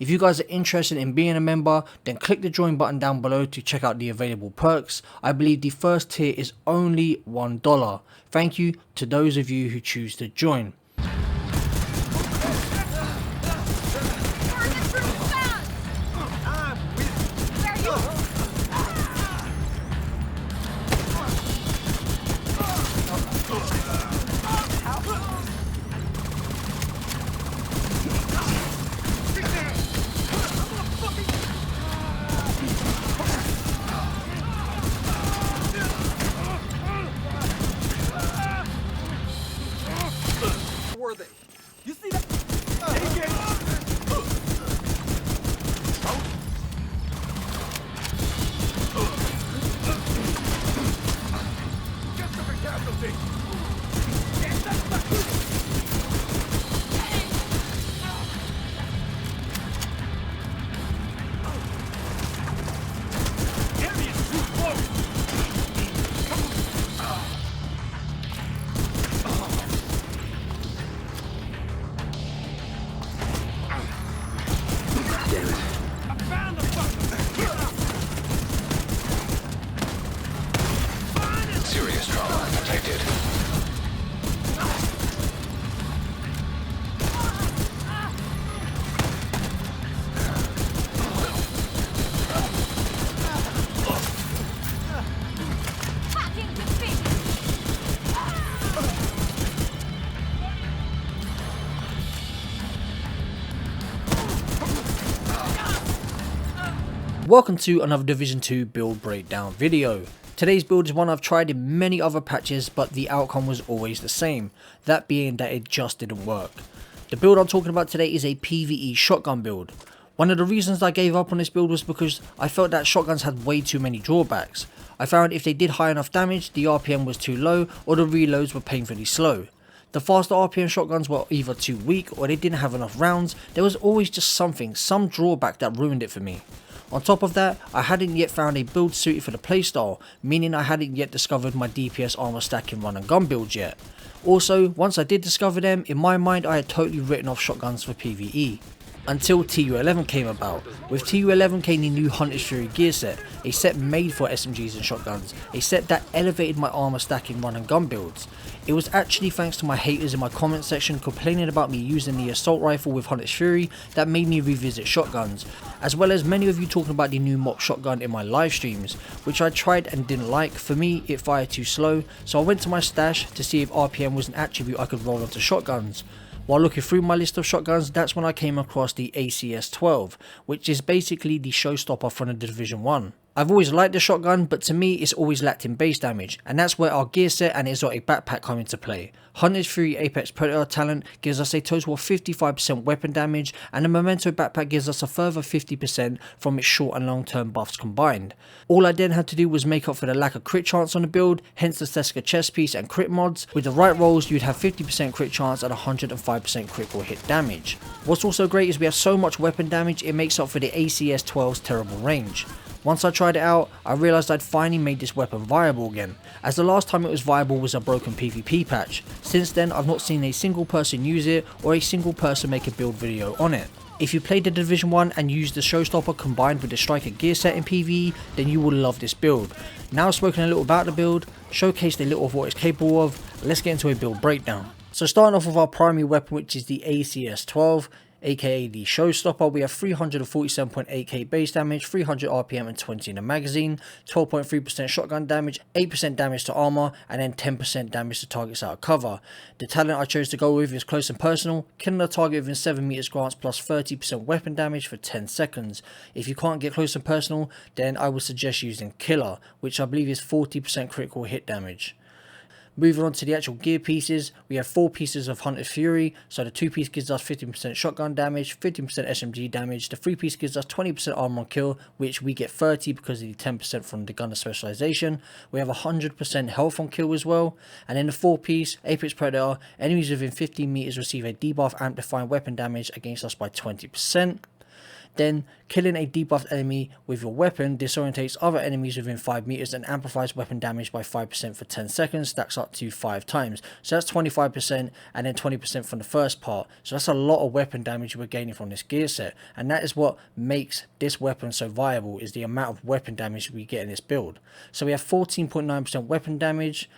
If you guys are interested in being a member, then click the join button down below to check out the available perks. I believe the first tier is only $1. Thank you to those of you who choose to join. You see that? Serious trauma detected. Welcome to another Division 2 build breakdown video. Today's build is one I've tried in many other patches, but the outcome was always the same, that being that it just didn't work. The build I'm talking about today is a PVE shotgun build. One of the reasons I gave up on this build was because I felt that shotguns had way too many drawbacks. I found if they did high enough damage, the RPM was too low or the reloads were painfully slow. The faster RPM shotguns were either too weak or they didn't have enough rounds. There was always just some drawback that ruined it for me. On top of that, I hadn't yet found a build suited for the playstyle, meaning I hadn't yet discovered my DPS armor stacking run and gun builds yet. Also, once I did discover them, in my mind I had totally written off shotguns for PvE. Until TU11 came about. With TU11 came the new Hunter's Fury gear set, a set made for SMGs and shotguns, a set that elevated my armor stacking run and gun builds. It was actually thanks to my haters in my comment section complaining about me using the assault rifle with Hunter's Fury that made me revisit shotguns, as well as many of you talking about the new mock shotgun in my live streams, which I tried and didn't like. For me, it fired too slow, so I went to my stash to see if RPM was an attribute I could roll onto shotguns. While looking through my list of shotguns, that's when I came across the ACS-12, which is basically the showstopper from the Division 1. I've always liked the shotgun, but to me it's always lacked in base damage, and that's where our gear set and exotic backpack come into play. Hunter's Fury Apex Predator talent gives us a total of 55% weapon damage, and the Memento backpack gives us a further 50% from its short and long term buffs combined. All I then had to do was make up for the lack of crit chance on the build, hence the Seska chest piece and crit mods. With the right rolls you'd have 50% crit chance and 105% critical hit damage. What's also great is we have so much weapon damage it makes up for the ACS-12's terrible range. Once I tried it out, I realised I'd finally made this weapon viable again, as the last time it was viable was a broken PvP patch. Since then I've not seen a single person use it or a single person make a build video on it. If you played the Division 1 and used the Showstopper combined with the Striker gear set in PvE, then you will love this build. Now I've spoken a little about the build, showcased a little of what it's capable of, let's get into a build breakdown. So starting off with our primary weapon, which is the ACS-12. aka the Showstopper, we have 347.8k base damage, 300 RPM and 20 in the magazine, 12.3% shotgun damage, 8% damage to armor, and then 10% damage to targets out of cover. The talent I chose to go with is close and personal, killing a target within 7 meters grants plus 30% weapon damage for 10 seconds. If you can't get close and personal, then I would suggest using Killer, which I believe is 40% critical hit damage. Moving on to the actual gear pieces, we have 4 pieces of Hunter's Fury, so the 2 piece gives us 15% shotgun damage, 15% SMG damage, the 3 piece gives us 20% armor on kill, which we get 30 because of the 10% from the gunner specialization. We have 100% health on kill as well, and then the 4 piece, Apex Predator, enemies within 15 meters receive a debuff amplifying weapon damage against us by 20%. Then, killing a debuffed enemy with your weapon disorientates other enemies within 5 meters and amplifies weapon damage by 5% for 10 seconds, stacks up to 5 times. So that's 25% and then 20% from the first part. So that's a lot of weapon damage we're gaining from this gear set. And that is what makes this weapon so viable, is the amount of weapon damage we get in this build. So we have 14.9% weapon damage.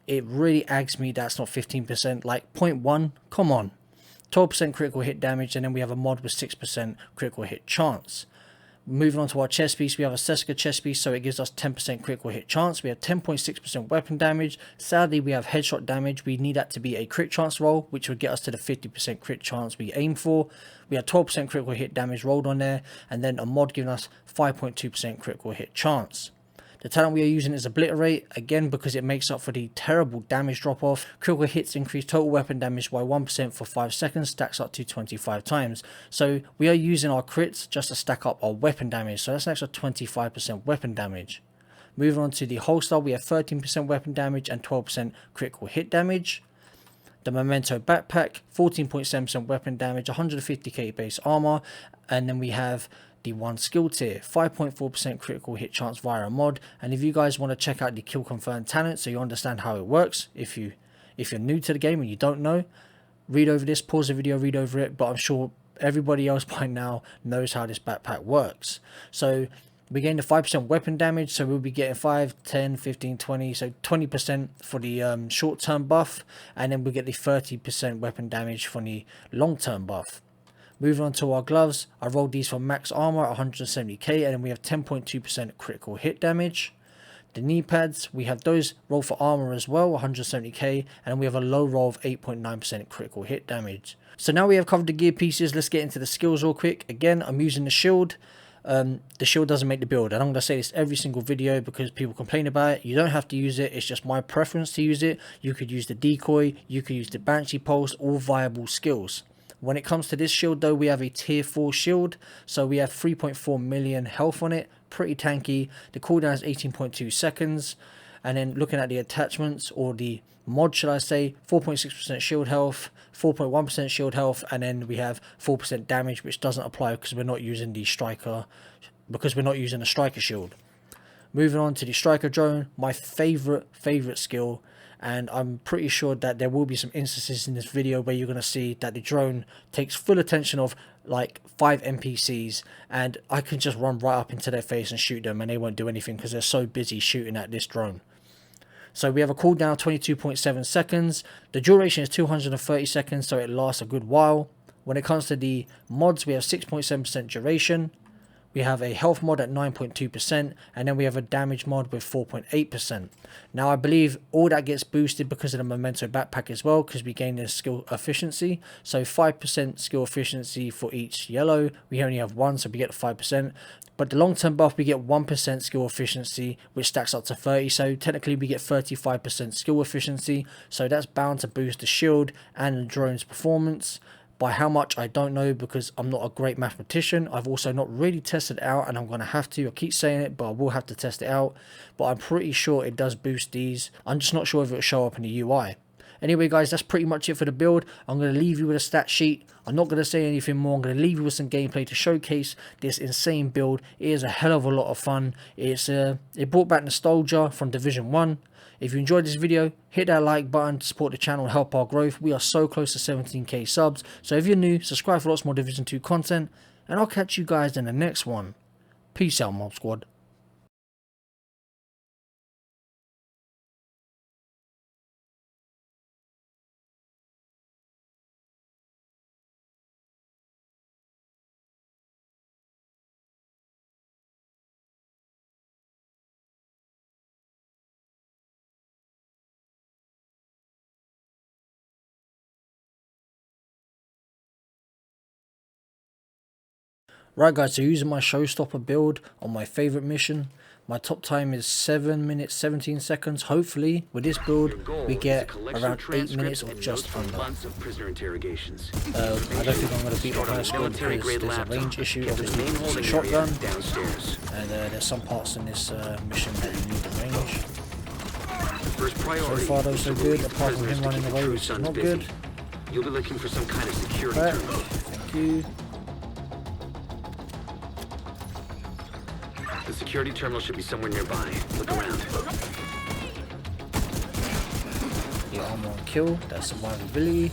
It really aggs me that's not 15%, like 0.1, come on. 12% critical hit damage, and then we have a mod with 6% critical hit chance. Moving on to our chest piece, we have a Seska chest piece, so it gives us 10% critical hit chance. We have 10.6% weapon damage. Sadly, we have headshot damage. We need that to be a crit chance roll, which would get us to the 50% crit chance we aim for. We have 12% critical hit damage rolled on there, and then a mod giving us 5.2% critical hit chance. The talent we are using is Obliterate, again because it makes up for the terrible damage drop off. Critical hits increase total weapon damage by 1% for 5 seconds, stacks up to 25 times. So we are using our crits just to stack up our weapon damage, so that's an extra 25% weapon damage. Moving on to the holster, we have 13% weapon damage and 12% critical hit damage. The Memento backpack, 14.7% weapon damage, 150k base armor, and then we have the 1 skill tier, 5.4% critical hit chance via a mod. And if you guys want to check out the kill confirmed talent so you understand how it works, if you're new to the game and you don't know, read over this, pause the video, read over it, but I'm sure everybody else by now knows how this backpack works. So we gain the 5% weapon damage, so we'll be getting 5, 10, 15, 20, so 20% for the short term buff, and then we'll get the 30% weapon damage for the long term buff. Moving on to our gloves, I rolled these for max armor 170k, and then we have 10.2% critical hit damage. The knee pads, we have those roll for armor as well, 170k, and we have a low roll of 8.9% critical hit damage. So now we have covered the gear pieces, let's get into the skills real quick. Again, I'm using the shield. The shield doesn't make the build, and I'm going to say this every single video because people complain about it. You don't have to use it, it's just my preference to use it. You could use the decoy, you could use the Banshee pulse, all viable skills. When it comes to this shield though, we have a tier 4 shield, so we have 3.4 million health on it, pretty tanky. The cooldown is 18.2 seconds, and then looking at the attachments, or the mod should I say, 4.6% shield health, 4.1% shield health, and then we have 4% damage, which doesn't apply because we're not using the striker, because we're not using the striker shield. Moving on to the striker drone, my favorite skill, and I'm pretty sure that there will be some instances in this video where you're going to see that the drone takes full attention of like 5 NPCs, and I can just run right up into their face and shoot them and they won't do anything because they're so busy shooting at this drone. So we have a cooldown 22.7 seconds. The duration is 230 seconds, so it lasts a good while. When it comes to the mods, we have 6.7% duration. We have a health mod at 9.2%, and then we have a damage mod with 4.8%. Now I believe all that gets boosted because of the Memento backpack as well, because we gain the skill efficiency. So 5% skill efficiency for each yellow. We only have 1, so we get 5%. But the long term buff, we get 1% skill efficiency, which stacks up to 30. So technically we get 35% skill efficiency. So that's bound to boost the shield and the drone's performance. By how much, I don't know, because I'm not a great mathematician. I've also not really tested it out, and I'm going to have to. I keep saying it, but I will have to test it out. But I'm pretty sure it does boost these. I'm just not sure if it will show up in the UI. Anyway, guys, that's pretty much it for the build. I'm going to leave you with a stat sheet. I'm not going to say anything more. I'm going to leave you with some gameplay to showcase this insane build. It is a hell of a lot of fun. It brought back nostalgia from Division 1. If you enjoyed this video, hit that like button to support the channel and help our growth. We are so close to 17k subs. So if you're new, subscribe for lots more Division 2 content. And I'll catch you guys in the next one. Peace out, Mob Squad. Right guys, so using my showstopper build on my favourite mission. My top time is 7 minutes 17 seconds. Hopefully with this build we get around 8 minutes or just under. I don't think I'm going to beat the high score because there's a range issue. Obviously it's a shotgun, and there's some parts in this mission that you need the range. So far though so good, apart from him running away, which is not good. You'll be looking for some kind of security. Thank you. The security terminal should be somewhere nearby. Look around. The armor on kill, that's survivability.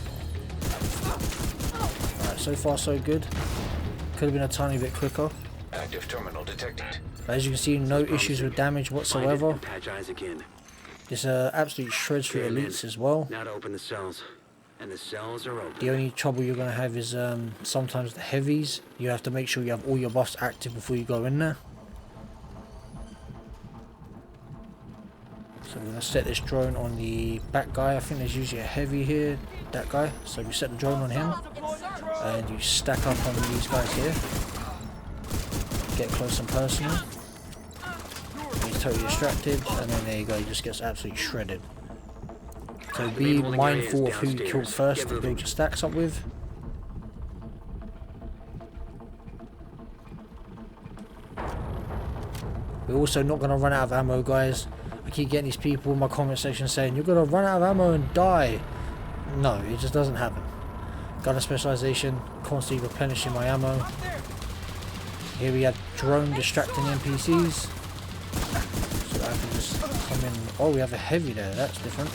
Alright, so far so good. Could have been a tiny bit quicker. Active terminal detected. But as you can see, no issues with damage whatsoever. Patch eyes again. This absolutely shreds through elites as well. Now to open the cells. And the cells are open. The only trouble you're going to have is sometimes the heavies. You have to make sure you have all your buffs active before you go in there. So we're going to set this drone on the back guy. I think there's usually a heavy here, that guy. So we set the drone on him. And you stack up on these guys here. Get close and personal. He's totally distracted. And then there you go, he just gets absolutely shredded. So be mindful of who you kill first to build your stacks up with. We're also not going to run out of ammo, guys. I keep getting these people in my comment section saying, you're going to run out of ammo and die. No, it just doesn't happen. Gunner specialization, constantly replenishing my ammo. Here we have drone distracting NPCs. So I can just come in. Oh, we have a heavy there, that's different.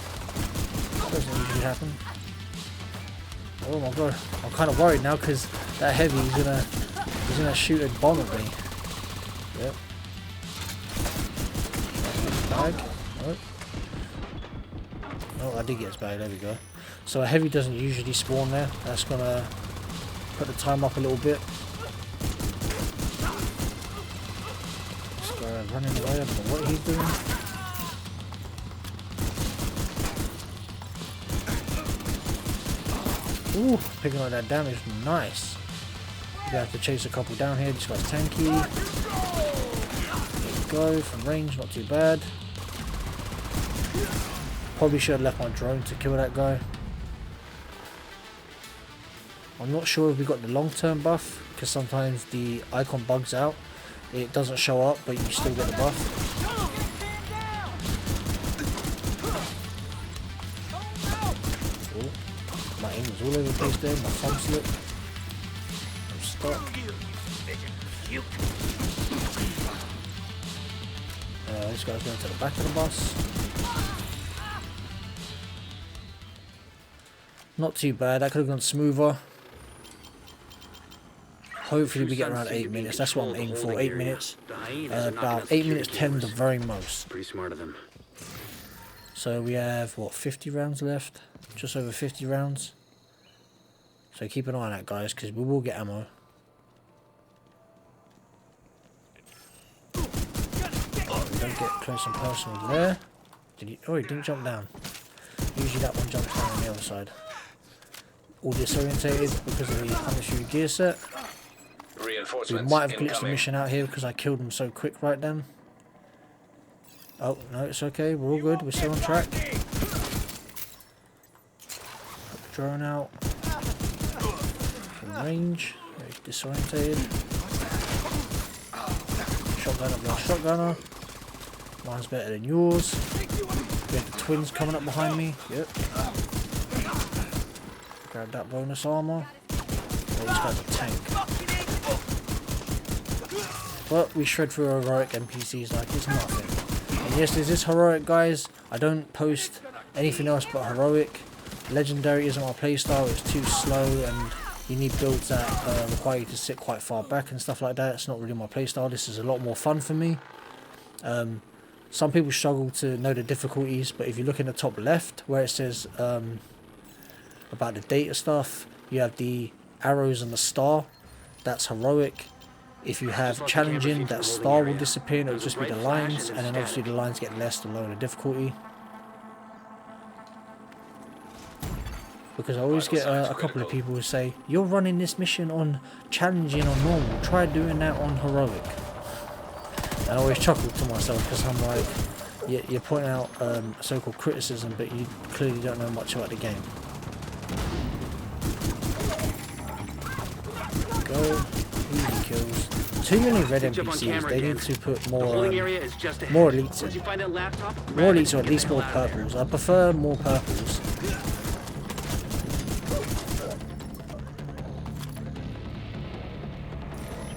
Doesn't usually happen. Oh my god, I'm kind of worried now because that heavy is gonna shoot a bomb at me. Yep. Bag. Nope. Oh, I did get his bag. There we go. So a heavy doesn't usually spawn there. That's gonna put the time up a little bit. This guy running away. I don't know what he's doing. Ooh, picking up that damage, nice. We're gonna have to chase a couple down here. This guy's tanky. There we go, from range, not too bad. Probably should have left my drone to kill that guy. I'm not sure if we got the long-term buff, because sometimes the icon bugs out. It doesn't show up, but you still get the buff. My aim is all over the place there, my thumb slip. I'm stuck. This guy's going to the back of the bus. Not too bad, that could have gone smoother. Hopefully we get around 8 minutes, that's what I'm aiming for, 8 minutes. About 8 minutes 10 the very most. Pretty smart of them. So we have, what, 50 rounds left? Just over 50 rounds. So keep an eye on that, guys, because we will get ammo. Don't get close and personal there. Did he? Oh, he didn't jump down. Usually that one jumps down on the other side. All disorientated because of the unissued gear set. We might have glitched the mission out here because I killed him so quick right then. Oh, no, it's okay. We're all good. We're still on track. Put the drone out. From range. Very disorientated. Shotgunner, blast shotgunner. Mine's better than yours. We have the twins coming up behind me. Yep. Grab that bonus armor. Oh, this guy's a tank. But we shred through heroic NPCs like it's nothing. And yes, there's this heroic, guys. I don't post anything else but heroic. Legendary isn't my playstyle. It's too slow and you need builds that require you to sit quite far back and stuff like that. It's not really my playstyle. This is a lot more fun for me. Some people struggle to know the difficulties, but if you look in the top left where it says about the data stuff, you have the arrows and the star. That's heroic. If you have challenging, that star will disappear and it'll just be the lines, and then obviously the lines get less the lower the difficulty. Because I always get a couple of people who say, you're running this mission on challenging or normal, try doing that on heroic. And I always chuckle to myself because I'm like, you're pointing out so-called criticism, but you clearly don't know much about the game. Go, easy kills. Too many red NPCs, they need to put more elites in. More elites, or at least more purples. I prefer more purples.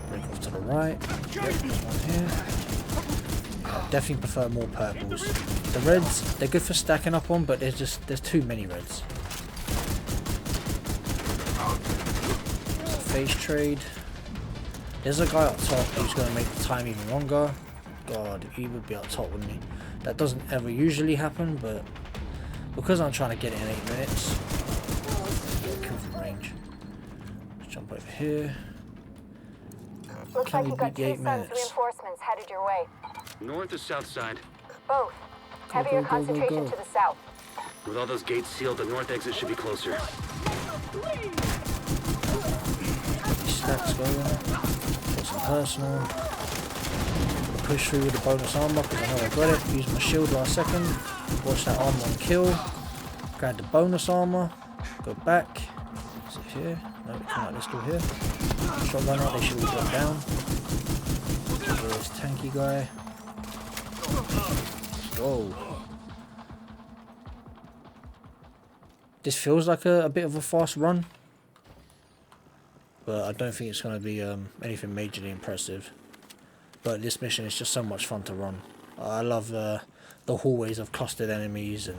Break off off to the right. Yep, there's one here. I definitely prefer more purples. The reds, they're good for stacking up on, but there's too many reds. Face trade. There's a guy up top who's going to make the time even longer. God, he would be up top, wouldn't he? That doesn't ever usually happen, but because I'm trying to get it in 8 minutes, kill from range. Let's jump over here. Looks Can like we you got beat the 2 8 Suns minutes? reinforcements headed your way. North or south side? Both. Heavier go, concentration go. to the south. With all those gates sealed, the north exit should be closer. Stacks going. Get some personal. Push through with the bonus armor because I know I got it. Use my shield last second. Watch that armor on kill. Grab the bonus armor. Go back. Is it here? No, we come out this door here. Shotgun out, they should all drop down. This tanky guy. Let's go. This feels like a bit of a fast run, but I don't think it's going to be anything majorly impressive. But this mission is just so much fun to run. I love the hallways of clustered enemies, and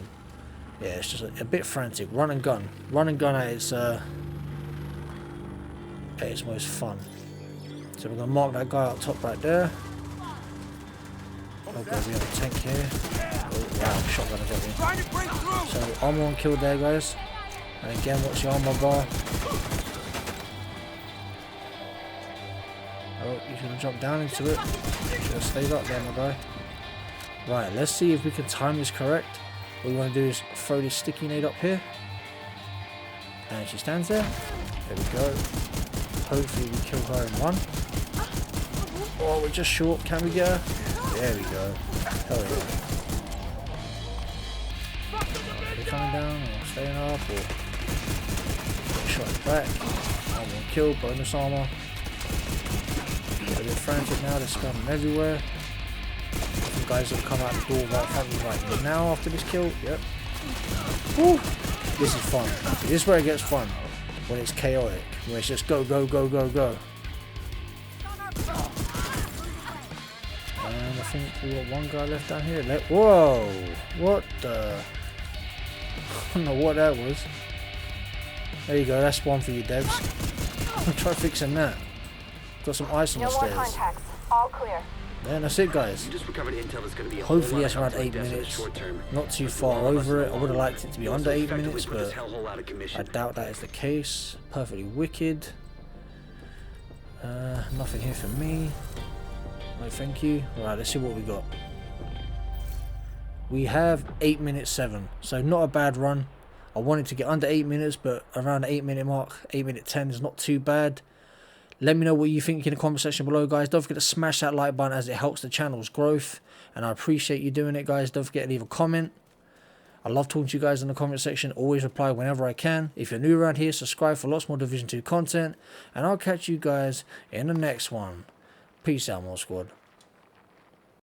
yeah, it's just a bit frantic. Run and gun at its most fun. So we're going to mark that guy up top right there. Oh god, we have a tank here. Oh wow, shotgun got me. Trying to break through. So armor on kill there, guys. And again, watch the armor bar. Oh, he's gonna jump down into it. Should have stayed up there, my guy. Right, let's see if we can time this correct. What we want to do is throw this sticky nade up here. And she stands there. There we go. Hopefully we kill her in one. Oh, we're just short. Can we get her? There we go. Hell yeah. Are they coming down or staying up or get shot in the back? Armor on kill, bonus armor. A bit frantic now, they're spamming everywhere. Some guys have come out the door right front of me right now after this kill. Yep. Woo! This is fun. This is where it gets fun. When it's chaotic. When it's just go, go, go, go, go. And I think we got one guy left down here. Whoa! What the? I don't know what that was. There you go, that's one for you, devs. I'll try fixing that. Got some ice on the No more stairs. contacts. All clear. Yeah, that's it, guys. You just recovered intel that's going to be a Hopefully whole that's lot around of 8 deaths in the minutes. short term. Not too But far all of us over are it. I would have alive. liked it to be You under also 8 effectively minutes, put this but hellhole out of commission. I doubt that is the case. Perfectly wicked. Nothing here for me. No, thank you. Alright, let's see what we got. We have 8 minutes 7, so not a bad run. I wanted to get under 8 minutes, but around the 8 minute mark, 8 minute 10 is not too bad. Let me know what you think in the comment section below, guys. Don't forget to smash that like button as it helps the channel's growth, and I appreciate you doing it, guys. Don't forget to leave a comment. I love talking to you guys in the comment section. Always reply whenever I can. If you're new around here, subscribe for lots more Division 2 content, and I'll catch you guys in the next one. Peace out, Mod Squad.